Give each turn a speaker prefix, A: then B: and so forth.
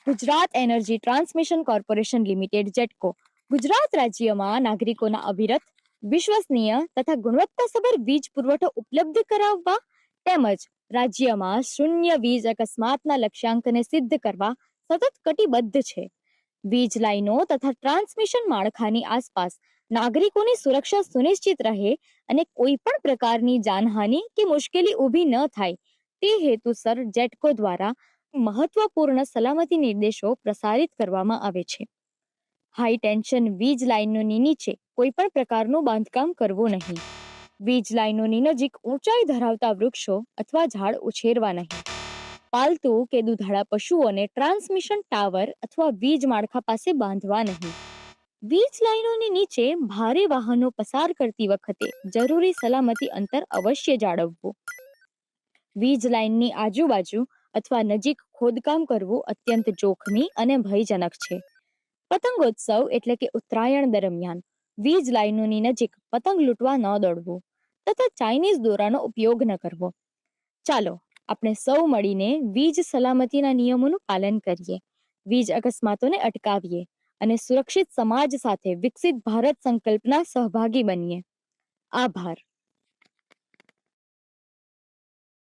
A: Gujarat energy transmission corporation limited GETCO Gujarat રાજ્યમાં નાગરિકોના અવિરત, વિશ્વસનીય તથા ગુણવત્તાસભર વીજ પુરવઠો ઉપલબ્ધ કરાવવા તેમજ રાજ્યમાં શૂન્ય વીજ અકસ્માતના લક્ષ્યાંકને સિદ્ધ કરવા સતત કટિબદ્ધ છે. વીજ લાઈનો તથા ટ્રાન્સમિશન માળખાની આસપાસ નાગરિકોની સુરક્ષા સુનિશ્ચિત રહે અને કોઈ પણ પ્રકારની જાનહાનિ કે મુશ્કેલી ઊભી ન થાય તે હેતુસર જેટકો દ્વારા મહત્વપૂર્ણ સલામતી નિર્દેશો પ્રસારિત કરવામાં આવે છે. હાઈ ટેન્શન વીજ લાઇનોની નીચે કોઈ પણ પ્રકારનું બાંધકામ કરવું નહીં. વીજ લાઇનોની નજીક ઊંચાઈ ધરાવતા વૃક્ષો અથવા ઝાડ ઉછેરવા નહીં. પાલતુ કે દુધાળા પશુઓને ટ્રાન્સમિશન ટાવર અથવા વીજ માળખા પાસે બાંધવા નહીં. વીજ લાઇનોની નીચે ભારે વાહનો પસાર કરતી વખતે જરૂરી સલામતી અંતર અવશ્ય જાળવવું. વીજ લાઇનની આજુબાજુ અથવા નજીક ખોદકામ કરવું અત્યંત જોખમી અને ભયજનક છે. પતંગોત્સવ એટલે કે ઉત્તરાયણ દરમિયાન વીજ લાઇનોની નજીક પતંગ લૂંટવા ન દોડવું તથા ચાઇનીઝ દોરાનો ઉપયોગ ન કરવો. ચાલો આપણે સૌ મળીને વીજ સલામતીના નિયમોનું પાલન કરીએ, વીજ અકસ્માતોને અટકાવીએ અને સુરક્ષિત સમાજ સાથે વિકસિત ભારત સંકલ્પના સહભાગી બનીએ. આભાર.